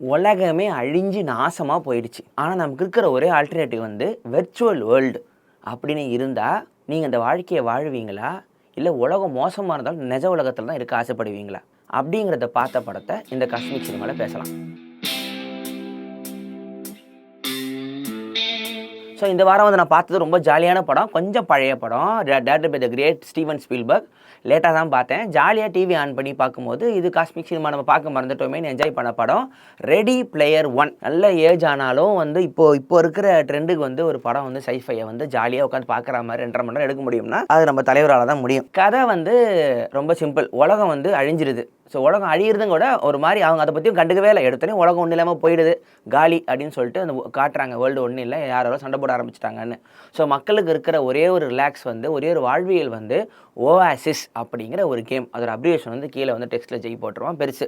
உலகமே அழிஞ்சு நாசமாக போயிடுச்சு. ஆனால் நமக்கு இருக்கிற ஒரே ஆல்டர்னேட்டிவ் வந்து வெர்ச்சுவல் வேர்ல்டு அப்படின்னு இருந்தால் நீங்கள் அந்த வாழ்க்கையை வாழ்வீங்களா? இல்லை உலகம் மோசமாக இருந்தாலும் நிஜ உலகத்தில் தான் இருக்க ஆசைப்படுவீங்களா? அப்படிங்கிறத பார்த்த படத்தை இந்த காஸ்மிக் சினிமாவில் பேசலாம். ஸோ இந்த வாரம் வந்து நான் பார்த்தது ரொம்ப ஜாலியான படம், கொஞ்சம் பழைய படம். Directed by the great Steven Spielberg. லேட்டாக தான் பார்த்தேன். ஜாலியாக டிவி ஆன் பண்ணி பார்க்கும்போது இது காஸ்மிக் சினிமா நம்ம பார்க்க மறந்துட்டோமேன்னு என்ஜாய் பண்ண படம் ரெடி பிளேயர் 1. நல்ல ஏஜ் ஆனாலும் வந்து இப்போ இருக்கிற ட்ரெண்டுக்கு வந்து ஒரு படம் வந்து சைஃபையை வந்து ஜாலியாக உட்காந்து பார்க்குற மாதிரி 2.5 மணி நேரம் எடுக்க முடியும்னா அது நம்ம தலைவரால் தான் முடியும். கதை வந்து ரொம்ப சிம்பிள். உலகம் வந்து அழிஞ்சிருது. ஸோ உலகம் அழியிறதும் கூட ஒரு மாதிரி அவங்க அதை பற்றியும் கண்டுக்கவே இல்லை. எடுத்தோடனே உலகம் ஒன்றும் இல்லாமல் போயிடுது, காலி அப்படின்னு சொல்லிட்டு அந்த காட்டுறாங்க. வேர்ல்டு ஒன்றும் இல்லை, யாராலும் சண்டை போட ஆரம்பிச்சிட்டாங்கன்னு. ஸோ மக்களுக்கு இருக்கிற ஒரே ஒரு ரிலாக்ஸ் வந்து ஒரே ஒரு வாழ்வியல் வந்து ஓஆசிஸ் அப்படிங்கிற ஒரு கேம். அதோட அப்ரிவேஷன் வந்து கீழே வந்து டெக்ஸ்ட்டில் ஜெய் போட்டுருவோம் பெருசு.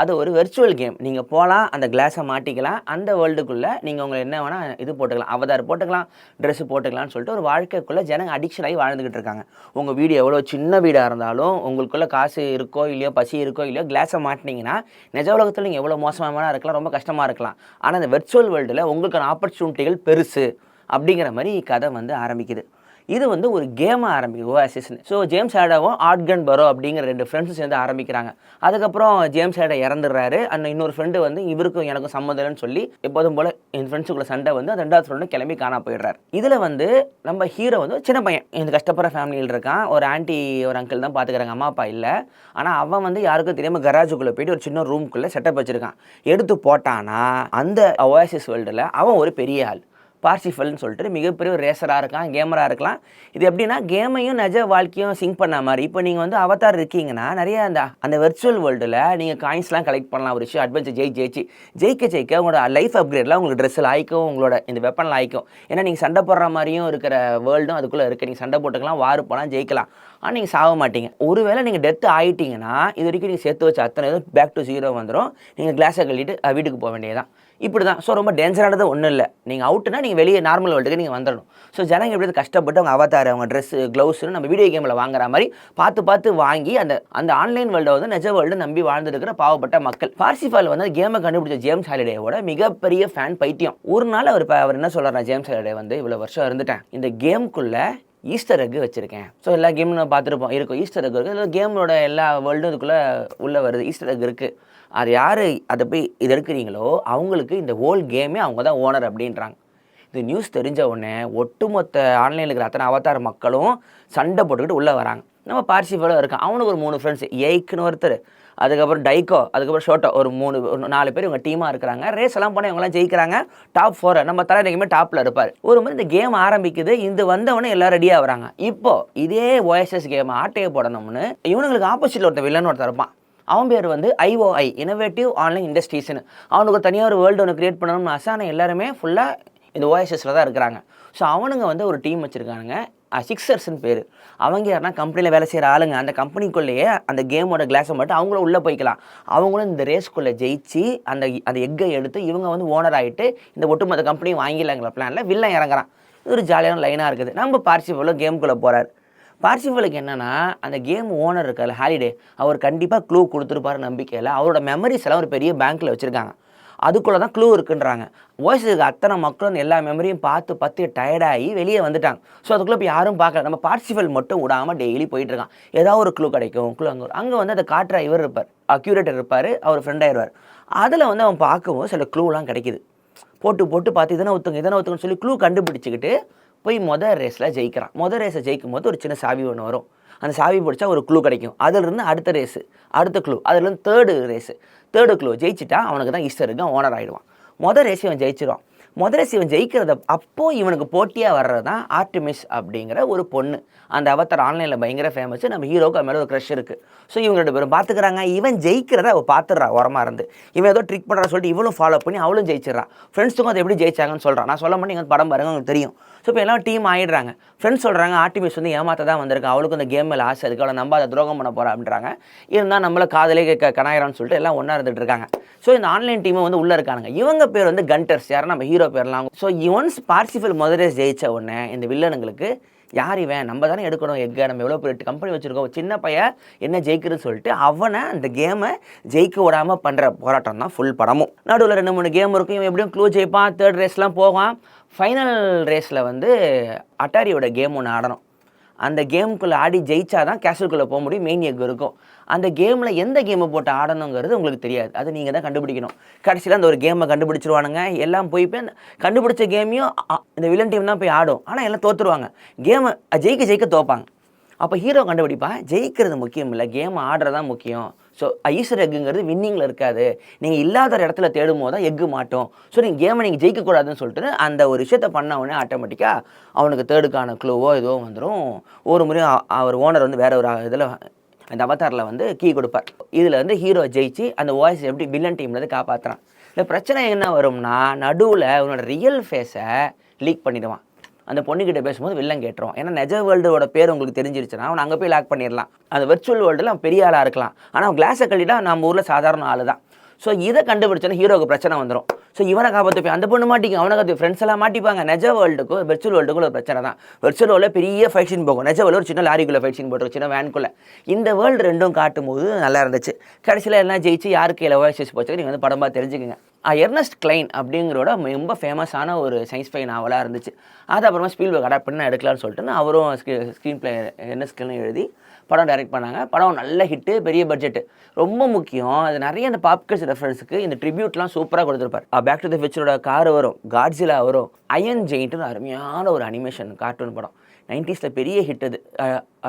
அது ஒரு வெர்ச்சுவல் கேம். நீங்கள் போகலாம், அந்த கிளாஸை மாட்டிக்கலாம், அந்த வேர்ல்டுக்குள்ளே நீங்கள் உங்களை என்ன வேணால் இது போட்டுக்கலாம், அவதார் போட்டுக்கலாம், ட்ரெஸ்ஸு போட்டுக்கலாம்னு சொல்லிட்டு ஒரு வாழ்க்கைக்குள்ளே ஜனங்க அடிக்ஷன் ஆகி வாழ்ந்துக்கிட்டு இருக்காங்க. உங்கள் வீடு எவ்வளோ சின்ன வீடாக இருந்தாலும் உங்களுக்குள்ளே காசு இருக்கோ இல்லையோ, பசி இருக்கோ இல்லையோ, கிளாஸை மாட்டினீங்கன்னா நிஜ உலகத்தில் நீங்கள் எவ்வளோ மோசமாக இருக்கலாம், ரொம்ப கஷ்டமாக இருக்கலாம். ஆனால் அந்த வெர்ச்சுவல் வேர்ல்டில் உங்களுக்கான ஆப்பர்ச்சுனிட்டிகள் பெருசு அப்படிங்கிற மாதிரி கதை வந்து ஆரம்பிக்குது. இது வந்து ஒரு கேமாக ஆரம்பிக்குது, ஓஆசிஸ்னு. ஸோ ஜேம்ஸ் ஆடாவும் ஆட்கன் பரோ அப்படிங்கிற 2 ஃப்ரெண்ட்ஸும் சேர்ந்து ஆரம்பிக்கிறாங்க. அதுக்கப்புறம் ஜேம்ஸ் ஆடா இறந்துடுறாரு. அந்த இன்னொரு ஃப்ரெண்டு வந்து இவருக்கும் எனக்கும் சம்மந்தம்னு சொல்லி எப்போதும் போல் என் ஃப்ரெண்ட்ஸுக்குள்ள சண்டை வந்து அந்த 2வது ஃப்ரெண்டும் கிளம்பி காணா போயிடுறாரு. இதில் வந்து நம்ம ஹீரோ வந்து சின்ன பையன், இந்த கஷ்டப்படுற ஃபேமிலியில் இருக்கான். ஒரு ஆண்டி ஒரு அங்கிள் தான் பார்த்துக்கிறாங்க, அம்மா அப்பா இல்லை. ஆனால் அவன் வந்து யாருக்கும் தெரியாமல் கராஜுக்குள்ளே போயிட்டு ஒரு சின்ன ரூம்குள்ளே செட்டப் வச்சுருக்கான். எடுத்து போட்டானா அந்த ஓஆசிஸ் வேர்ல்டில் அவன் ஒரு பெரிய ஆள், பார்சிஃபல்னு சொல்லிட்டு மிகப்பெரிய ஒரு ரேசராக இருக்கலாம், கேமராக இருக்கலாம். இது எப்படின்னா கேமையும் நிஜ வாழ்க்கையும் சிங்க் பண்ண மாதிரி. இப்போ நீங்கள் வந்து அவதார் இருக்கீங்கன்னா நிறைய அந்த வெர்ச்சுவல் வேர்ல்டில் நீங்கள் காயின்ஸ்லாம் கலெக்ட் பண்ணலாம். ஒரு விஷயம் அட்வென்ச்சர் ஜெயிக்க உங்களோட லைஃப் அப்கிரேட்லாம் உங்களுக்கு ட்ரெஸ்ஸில் ஆயிக்கும், உங்களோட இந்த வெப்பனில் ஆயிக்கும். ஏன்னா நீங்கள் சண்டை போடுற மாதிரியும் இருக்கிற வேர்ல்டும் அதுக்குள்ளே இருக்குது. நீங்கள் சண்டை போட்டுக்கலாம், வாரு போகலாம், ஜெயிக்கலாம். ஆனால் நீங்கள் சாக மாட்டீங்க. ஒருவேளை நீங்கள் டெத்து ஆகிட்டீங்கன்னா இது வரைக்கும் நீங்கள் சேர்த்து வச்ச அத்தனை இதுவும் பேக் டு 0 வந்துடும். நீங்கள் கிளாஸை கழிட்டு வீட்டுக்கு போக வேண்டியதான். இப்படி தான். ஸோ ரொம்ப டேஞ்சரானது ஒன்றும் இல்லை. நீங்கள் அவுட்டுனா நீங்கள் வெளியே நார்மல் வேர்ல்டுக்கு நீங்கள் வந்துடணும். ஸோ ஜனங்க எப்படி கஷ்டப்பட்டு அவங்க அவதார், அவங்க ட்ரெஸ்ஸு, க்ளவுஸ்னு நம்ம வீடியோ கேமில் வாங்குற மாதிரி பார்த்து வாங்கி அந்த ஆன்லைன் வேர்ல்டை வந்து நிஜ வேர்ல்டு நம்பி வாழ்ந்துருக்கிற பாவப்பட்ட மக்கள். பார்சிஃபால் வந்து கேமை கண்டுபிடிச்ச ஜேம்ஸ் ஹாலிடேவோட மிகப்பெரிய ஃபேன், பைத்தியம். ஒரு நாள் அவர் என்ன சொல்கிறார், ஜேம்ஸ் ஹாலிடே வந்து இவ்வளோ வருஷம் இருந்துட்டேன், இந்த கேமுக்குள்ளே ஈஸ்டர் எக் வச்சுருக்கேன். ஸோ எல்லா கேமும் நான் பார்த்துருப்போம், இருக்கும் ஈஸ்டர் எக் இருக்குது. கேமோட எல்லா வேர்ல்டும் இதுக்குள்ளே உள்ளே வருது, ஈஸ்டர் எக் இருக்குது. அது யார் அதை போய் இது எடுக்கிறீங்களோ அவங்களுக்கு இந்த ஹோல் கேமே அவங்க தான் ஓனர் அப்படின்றாங்க. இது நியூஸ் தெரிஞ்ச உடனே ஒட்டுமொத்த ஆன்லைனில் இருக்கிற அத்தனை அவதார மக்களும் சண்டை போட்டுக்கிட்டு உள்ளே வராங்க. நம்ம பார்சிஃபலும் இருக்கான், அவனுக்கு ஒரு 3 ஃப்ரெண்ட்ஸ், எய்க்குன்னு ஒருத்தர், அதுக்கப்புறம் டைக்கோ, அதுக்கப்புறம் ஷோட்டோ, ஒரு 4 பேர் இவங்க டீமாக இருக்கிறாங்க. ரேஸ் எல்லாம் போனால் இவங்கெல்லாம் ஜெயிக்கிறாங்க. டாப் 4 நம்ம தலை எங்கேயுமே டாப்பில் இருப்பார். ஒரு மாதிரி இந்த கேம் ஆரம்பிக்குது. இது வந்தவொடனே எல்லாம் ரெடியாக வராங்க. இப்போது இதே ஓஎஸ்எஸ் கேம் ஆட்டையை போடணும்னு இவனுங்களுக்கு ஆப்போசிட்டில் ஒருத்தர் வில்லன் ஒருத்தர் இருப்பான். அவன் பேர் வந்து IOI, இனோவேட்டிவ் ஆன்லைன் இண்டஸ்ட்ரீஸ்னு. அவனுக்கு ஒரு தனியாக ஒரு வேர்ல்டு ஒன்று கிரியேட் பண்ணணும்னு ஆசை. ஆனால் எல்லாருமே ஃபுல்லாக இந்த ஓஎஸ்எஸில் தான் இருக்கிறாங்க. ஸோ அவனுங்க வந்து ஒரு டீம் வச்சுருக்கானுங்க, சிக்ஸர்ஸ்ன்னு பேர். அவங்க யாருன்னா கம்பெனியில் வேலை செய்கிற ஆளுங்க. அந்த கம்பெனிக்குள்ளேயே அந்த கேமோட கிளாஸை மட்டும் அவங்களும் உள்ளே போய்க்கலாம். அவங்களும் இந்த ரேஸ்க்குள்ளே ஜெயிச்சு அந்த எக்கை எடுத்து இவங்க வந்து ஓனர் ஆகிட்டு இந்த ஒட்டுமொத்த கம்பெனியும் வாங்கிடலாங்கிற பிளானில் வில்லன் இறங்குறான். இது ஒரு ஜாலியான லைனாக இருக்குது. நம்ம பார்சிஃபலும் கேமுக்குள்ளே போகிறார். பார்சிஃபலுக்கு என்னென்னா அந்த கேம் ஓனர் இருக்கார்ல ஹாலிடே, அவர் கண்டிப்பாக க்ளூ கொடுத்துருப்பாரு நம்பிக்கையில். அவரோட மெமரிஸ் எல்லாம் ஒரு பெரிய பேங்க்கில் வச்சுருக்காங்க. அதுக்குள்ளே தான் க்ளூ இருக்குன்றாங்க. ஓஎஸ்எஸ்க்கு அத்தனை மக்களும் எல்லா மெமரியும் பார்த்து டயர்டாகி வெளியே வந்துட்டாங்க. ஸோ அதுக்குள்ளே இப்போ யாரும் பார்க்கல. நம்ம பார்சிஃபல் மட்டும் விடாமல் டெய்லி போயிட்டுருக்கான். ஏதாவது ஒரு க்ளூ கிடைக்கும், க்ளூ அங்கே வந்து அதை காட்டுற இவர் இருப்பார், அக்யூரேட்டர் இருப்பார், அவர் ஃப்ரெண்ட் ஆயிடுவார். அதில் வந்து அவன் பார்க்கவும் சில க்ளூலாம் கிடைக்கிது. போட்டு பார்த்து இதனை ஒத்துங்கன்னு சொல்லி க்ளூ கண்டுபிடிச்சிக்கிட்டு போய் மொதல் ரேஸில் ஜெயிக்கிறான். மொதல் ரேஸை ஜெயிக்கும் போது ஒரு சின்ன சாவி ஒன்று வரும். அந்த சாவி பிடிச்சா ஒரு க்ளூ கிடைக்கும். அதிலிருந்து அடுத்த ரேஸு, அடுத்த க்ளூ, அதுலேருந்து தேர்டு க்ளூ ஜெயிச்சிட்டா அவனுக்கு தான் ஈஸ்டர் எக் ஓனர் ஆகிடுவான். மொதல் ரேஸ் இவன் ஜெயிச்சிடுவான். மொதல் ரேஸ் இவன் ஜெயிக்கிறத அப்போது இவனுக்கு போட்டியாக வர்றது தான் ஆர்டிமிஸ் அப்படிங்கிற ஒரு பொண்ணு. அந்த அவதார் ஆன்லைனில் பயங்கர ஃபேமஸ். நம்ம ஹீரோக்கு அது மேலே ஒரு க்ரஷ் இருக்குது. ஸோ இவங்க 2 பேரும் பார்த்துக்கிறாங்க. இவன் ஜெயிக்கிறத அவள் பார்த்துடுறா ஓரமாக இருந்து. இவன் ஏதோ ட்ரிக் பண்ணுறா சொல்லிட்டு இவளும் ஃபாலோ பண்ணி அவளும் ஜெயிச்சிடறான். ஃப்ரெண்ட்ஸுக்கும் அதை எப்படி ஜெயிச்சாங்கன்னு சொல்கிறான். நான் சொல்ல மாட்டேன், படம் பாருங்க உங்களுக்கு தெரியும். ஸோ இப்போ எல்லாம் டீம் ஆகிடுறாங்க. ஃப்ரெண்ட்ஸ் சொல்கிறாங்க ஆர்டிமிஸ் வந்து ஏமாற்ற தான் வந்திருக்கு, அவளுக்கு அந்த கேம் மேலே ஆசை இருக்குது, அவளை நம்பாத துரோகம் பண்ண போகிறா அப்படின்றாங்க. இருந்தால் நம்மளை காதலே கனாயிரான்னு சொல்லிட்டு எல்லாம் ஒன்றா இருந்துட்டு இருக்காங்க. ஸோ இந்த ஆன்லைன் டீமை வந்து உள்ளே இருக்கானுங்க. இவங்க பேர் வந்து கண்டர்ஸ், யாரும் நம்ம ஹீரோ பேர்லாம். ஸோ ஒன்ஸ் பார்சிஃபல் முதல் ரேஸ் ஜெயித்த உடனே இந்த வில்லனுங்களுக்கு யார் இவன், நம்ம தானே எடுக்கணும் எக்கை, நம்ம எவ்வளோ பெரிய கம்பெனி வச்சுருக்கோம், சின்ன பையன் என்ன ஜெயிக்கிறதுன்னு சொல்லிட்டு அவனை அந்த கேமை ஜெயிக்க விடாமல் பண்ணுற போராட்டம் தான் ஃபுல் படமும். நடுவில் 2-3 கேம் இருக்கும், இவன் எப்படியும் க்ளூ ஜெயிப்பான், 3rd ரேஸ்லாம் போவான். ஃபைனல் ரேஸில் வந்து அட்டாரியோட கேம் ஒன்று ஆடணும். அந்த கேமுக்குள்ளே ஆடி ஜெயிச்சா தான் கேசலுக்குள்ளே போக முடியும், மெயின் எக் இருக்கும். அந்த கேமில் எந்த கேமை போட்டு ஆடணுங்கிறது உங்களுக்கு தெரியாது, அது நீங்கள் தான் கண்டுபிடிக்கணும். கடைசியில் அந்த ஒரு கேமை கண்டுபிடிச்சிருவானுங்க, எல்லாம் போய் அந்த கண்டுபிடிச்ச கேமையும் இந்த வில்லன் டீம் தான் போய் ஆடும், ஆனால் எல்லாம் தோற்றுருவாங்க. கேமை ஜெயிக்க தோப்பாங்க. அப்போ ஹீரோ கண்டுபிடிப்பான், ஜெயிக்கிறது முக்கியம் இல்லை, கேம் ஆடுறதான் முக்கியம். ஸோ ஈஸ்டர் எக்குங்கிறது வின்னிங்கில் இருக்காது, நீங்கள் இல்லாத ஒரு இடத்துல தேடும் போது தான் எக்கு மாட்டோம். ஸோ நீங்கள் கேமை நீங்கள் ஜெயிக்கக்கூடாதுன்னு சொல்லிட்டு அந்த ஒரு விஷயத்த பண்ண உடனே ஆட்டோமேட்டிக்காக அவனுக்கு 3ர்டுக்கான க்ளூவோ ஏதோ வந்துடும். ஒரு முறையும் அவர் ஓனர் வந்து வேற ஒரு இதில் அந்த அவதாரில் வந்து கீ கொடுப்பார். இதில் வந்து ஹீரோ ஜெயிச்சு அந்த வாய்ஸ் எப்படி வில்லன் டீம்லேருந்து காப்பாற்றுறான். இந்த பிரச்சனை என்ன வரும்னா, நடுவில் அவனோட ரியல் ஃபேஸை லீக் பண்ணிடுவான். அந்த பொண்ணுக்கிட்ட பேசும்போது வில்லன் கேட்டுருவான். ஏன்னா நிஜ வேர்ல்டோட பேர் உங்களுக்கு தெரிஞ்சிருச்சுன்னா அவனை அங்கே போய் லாக் பண்ணிடலாம். அந்த வெர்ச்சுவல் வேர்ல்டில் அவன் பெரிய ஆளாக இருக்கலாம், ஆனால் அவன் கிளாஸை கட்டிட்டா நம்ம ஊரில் சாதாரண ஆள் தான். ஸோ இதை கண்டுபிடிச்சோன்னா ஹீரோவுக்கு பிரச்சனை வந்துடும். ஸோ இவனை காப்பாற்ற போய் அந்த பொண்ணு மாட்டிக்கும், அவனை காத்து ஃப்ரெண்ட்ஸ் எல்லாம் மாட்டிப்பாங்க. நிஜ வேர்ல்டுக்கும் வெர்ச்சுவல் வேர்ல்டுக்கும் ஒரு பிரச்சனை தான். வெர்ச்சுவல் வேர்ல்டில் பெரிய ஃபைட் சீன் போகும், நிஜ வேர்ல்டு ஒரு சின்ன லாரிக்குள்ளே ஃபைட் சீன் போட்டு சின்ன வேனுக்குள்ளே. இந்த வேர்ல்டு ரெண்டும் காட்டும் போது நல்லா இருந்துச்சு. கடைசியில் எல்லாம் ஜெயிச்சு யாருக்கு இல்லை ஓஎஸ்எஸ் போச்சு நீங்கள் வந்து படமாக தெரிஞ்சுக்கங்க. எர்னஸ்ட் கிளைன் அப்படிங்கிறோட ரொம்ப ஃபேமஸான ஒரு சயின்ஸ் ஃபை நாவலாக இருந்துச்சு. அது அப்புறமா ஸ்பீல்பர்க் அடாப்ட் பண்ணி எடுக்கலான்னு சொல்லிட்டு அவரும் ஸ்க்ரீன் பிளே எர்னஸ்ட் கிளைன் எழுதி படம் டைரக்ட் பண்ணாங்க. படம் நல்ல ஹிட்டு, பெரிய பட்ஜெட்டு. ரொம்ப முக்கியம், அது நிறைய அந்த பாப்கல்ஸ் ரெஃபரன்ஸுக்கு இந்த ட்ரிபியூட்லாம் சூப்பராக கொடுத்துருப்பார். பேக் டு தி ஃபியூச்சரோட கார் வரும், காட்ஸிலா வரும், அயன் ஜெயிண்ட்னு அருமையான ஒரு அனிமேஷன் கார்ட்டூன் படம். 90s பெரிய ஹிட் அது.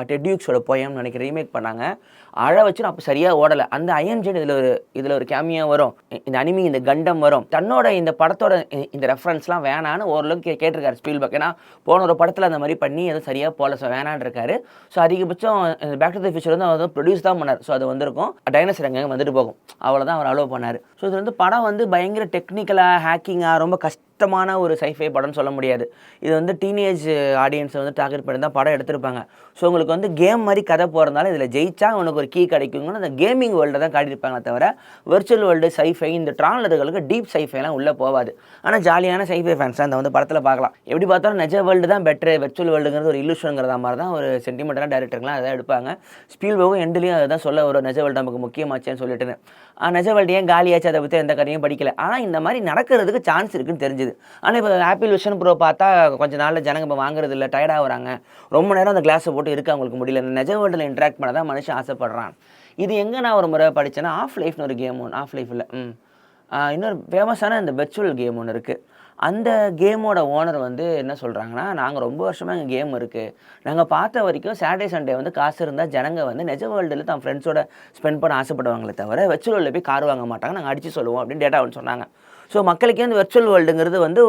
டெட்யூக்ஸோட போயம்னு நினைக்கிற ரீமேக் பண்ணாங்க, அழ வச்சு அப்போ சரியாக ஓடலை. அந்த அயன் ஜெயிண்ட் இதில் ஒரு கேமியா வரும், இந்த அனிமி இந்த கண்டம் வரும். தன்னோட இந்த படத்தோட இந்த ரெஃபரன்ஸ்லாம் வேணான்னு ஓரளவுக்கு கேட்டிருக்காரு ஸ்பீல்பர்க். ஏன்னா போன ஒரு படத்தில் அந்த மாதிரி பண்ணி எதுவும் சரியாக போல, ஸோ வேணான்னு இருக்காரு. ஸோ அதிகபட்சம் பேக் டு தி ஃபியூச்சர் வந்து அவர் ப்ரொடியூஸ் தான் பண்ணார். ஸோ அது வந்திருக்கும், டைனோசர் எங்கே வந்துட்டு போகும், அவ்வளோதான் அவர் அலோவ் பண்ணார். ஸோ இது வந்து படம் வந்து பயங்கர டெக்னிக்கலாக ஹேக்கிங்காக ரொம்ப கஷ்டமான ஒரு சைஃபை படம்னு சொல்ல முடியாது. இது வந்து டீனேஜ் ஆடியன்ஸை வந்து டார்கெட் பண்ணி தான் படம் எடுத்திருப்பாங்க. ஸோ உங்களுக்கு வந்து கேம் மாதிரி கதை போகிறதுனால இதில் ஜெயிச்சா உனக்கு ஒரு கீ கிடைக்குங்கன்னு அந்த கேமிங் வேர்ல்டை தான் காட்டியிருப்பாங்க தவிர வெர்ச்சுவல் வேர்ல்டு சைஃபை இந்த ட்ரான்லர்களுக்கு டீப் சைஃபைலாம் உள்ளே போகாது. ஆனால் ஜாலியான சைஃபை ஃபேன்ஸ் அந்த வந்து படத்தில் பார்க்கலாம். எப்படி பார்த்தாலும் நிஜ வேர்ல்டு தான் பெட்ரு, வெர்ச்சுவல் வேர்ல்டுங்கிறது ஒரு இல்லூஷனுங்கிறத மாதிரி தான் ஒரு சென்டிமெண்ட்டான டேரக்டர்லாம் அதை எடுப்பாங்க. ஸ்பீல்பர்க்கும் எண்ட்லேயும் அதை தான் சொல்ல ஒரு நிஜ வேர்ல்டு நமக்கு முக்கியமாச்சேன்னு சொல்லிட்டு நிஜ வேர்ல்டு ஏன் காலியாச்சு அதை பற்றி எந்த கதையும் படிக்கல. ஆனால் இந்த மாதிரி நடக்கிறதுக்கு சான்ஸ் இருக்குன்னு தெரிஞ்சுது. ஆனால் இப்போ ஆப்பிள் விஷன் ப்ரோ பார்த்தா கொஞ்சம் நாளில் ஜனங்க இப்போ வாங்குறது இல்லை, டயர்டாக வராங்க, ரொம்ப நேரம் அந்த கிளாஸை போட்டு இருக்க அவங்களுக்கு முடியல. நிஜ வேர்ல்டில் இன்ட்ராக்ட் பண்ண தான் மனுஷன் ஆசைப்படுறான். இது எங்கே நான் ஒரு முறை படித்தேன்னா, ஆஃப் லைஃப்னு ஒரு கேம் ஒன்று, ஆஃப் லைஃப்பில் இன்னொரு ஃபேமஸான இந்த வெர்ச்சுவல் கேம் ஒன்று இருக்குது. அந்த கேமோட ஓனர் வந்து என்ன சொல்கிறாங்கன்னா, நாங்கள் ரொம்ப வருஷமாக எங்கள் கேம் இருக்குது, நாங்கள் பார்த்த வரைக்கும் சாட்டர்டே சண்டே வந்து காசு இருந்தால் ஜனங்க வந்து நிஜ வேர்ல்டில் தான் ஃப்ரெண்ட்ஸோட ஸ்பெண்ட் பண்ண ஆசைப்படுவாங்களே தவிர வெர்ச்சுவல் வேர்ல்டில் போய் கார் வாங்க மாட்டாங்க, நாங்கள் அடித்து சொல்லுவோம் அப்படின்னு டேட்டா ஒன்று சொன்னாங்க. ஸோ மக்களுக்கே அந்த வெர்ச்சுவல் வேர்ல்டுங்கிறது வந்து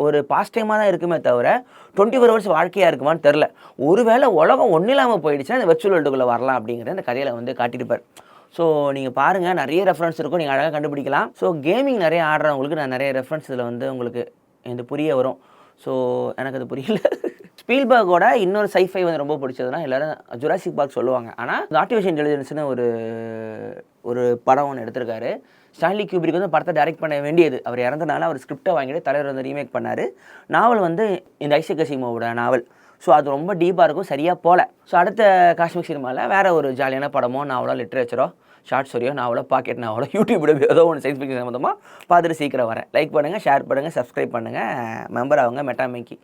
ஒரு பாஸ்ட் டைமாக தான் இருக்குமே தவிர 24 ஹவர்ஸ் வாழ்க்கையாக இருக்குமான்னு தெரில. ஒருவேளை உலகம் ஒன்றும் இல்லாமல் போயிடுச்சுன்னா அந்த வெர்ச்சுவல் வேர்ல்டுக்குள்ளே வரலாம் அப்படிங்கிறத அந்த கதையில் வந்து காட்டியிருப்பார். ஸோ நீங்கள் பாருங்கள், நிறைய ரெஃபரன்ஸ் இருக்கும், நீங்கள் அழகாக கண்டுபிடிக்கலாம். ஸோ கேமிங் நிறைய ஆடுறவங்களுக்கு நான் நிறைய ரெஃபரன்ஸ் இதில் வந்து உங்களுக்கு இது புரிய வரும். ஸோ எனக்கு அது புரியல. ஸ்பீல்பர்கோட இன்னொரு சைஃபை வந்து ரொம்ப பிடிச்சதுன்னா எல்லோரும் ஜுராசிக் பார்க் சொல்லுவாங்க. ஆனால் ஆர்டிஃபிஷியல் இன்டெலிஜென்ஸ்னு ஒரு படம் ஒன்று எடுத்திருக்காரு. ஸ்டான்லி கியூபிரிக் வந்து படத்தை டைரக்ட் பண்ண வேண்டியது, அவர் இறந்தனால அவர் ஸ்கிரிப்டை வாங்கிட்டு தலைவர் வந்து ரீமேக் பண்ணார். நாவல் வந்து இந்த ஐசக் அசிமோவோட நாவல். ஸோ அது ரொம்ப டீப்பாக இருக்கும், சரியாக போகல. ஸோ அடுத்த காஸ்மிக் சினிமாவில் வேறு ஒரு ஜாலியான படமோ நாவலோ லிட்ரேச்சரோ ஷார்ட் ஸ்டோரியோ நாவலோ பாக்கெட் நாவலோ யூடியூப் ஏதோ ஒன்று சயின்ஸ் ஃபிக்ஷன் சம்மந்தமாக பார்த்துட்டு சீக்கிரம் வரேன். லைக் பண்ணுங்கள், ஷேர் பண்ணுங்கள், சப்ஸ்கிரைப் பண்ணுங்கள், மெம்பர் ஆகுங்க மெட்டாமேக்கி.